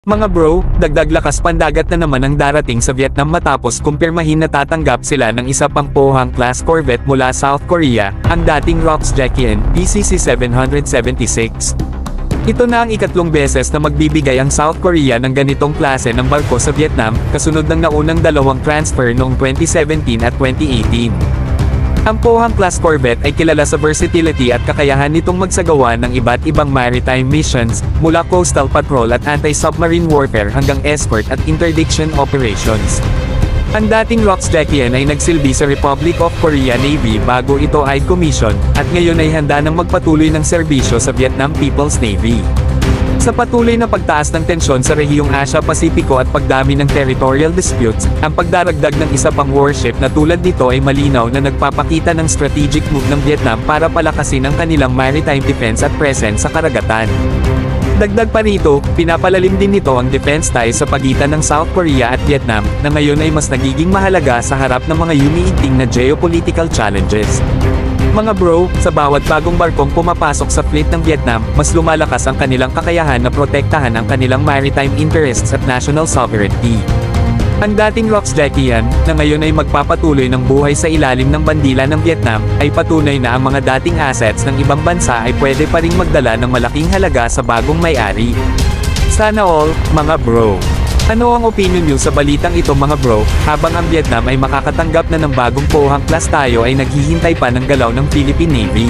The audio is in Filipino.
Mga bro, dagdag lakas pandagat na naman ang darating sa Vietnam matapos kumpirmahin na tatanggap sila ng isa pang Pohang-class corvette mula South Korea, ang dating Rox Jacquian PCC 776. Ito na ang ikatlong beses na magbibigay ang South Korea ng ganitong klase ng barko sa Vietnam, kasunod ng naunang dalawang transfer noong 2017 at 2018. Ang Pohang-class corvette ay kilala sa versatility at kakayahan nitong magsagawa ng iba't ibang maritime missions, mula coastal patrol at anti-submarine warfare hanggang escort at interdiction operations. Ang dating Rox Jacquian ay nagsilbi sa Republic of Korea Navy bago ito ay commission, at ngayon ay handa ng magpatuloy ng serbisyo sa Vietnam People's Navy. Sa patuloy na pagtaas ng tensyon sa rehiyong Asia-Pasipiko at pagdami ng territorial disputes, ang pagdaragdag ng isa pang warship na tulad nito ay malinaw na nagpapakita ng strategic move ng Vietnam para palakasin ang kanilang maritime defense at presence sa karagatan. Dagdag pa rito, pinapalalim din nito ang defense ties sa pagitan ng South Korea at Vietnam, na ngayon ay mas nagiging mahalaga sa harap ng mga umiiting na geopolitical challenges. Mga bro, sa bawat bagong barkong pumapasok sa fleet ng Vietnam, mas lumalakas ang kanilang kakayahan na protektahan ang kanilang maritime interests at national sovereignty. Ang dating Rox Jacquian, na ngayon ay magpapatuloy ng buhay sa ilalim ng bandila ng Vietnam, ay patunay na ang mga dating assets ng ibang bansa ay pwede pa ring magdala ng malaking halaga sa bagong may-ari. Sana all, mga bro. Ano ang opinion niyo sa balitang ito mga bro, habang ang Vietnam ay makakatanggap na ng bagong Pohang-class tayo ay naghihintay pa ng galaw ng Philippine Navy?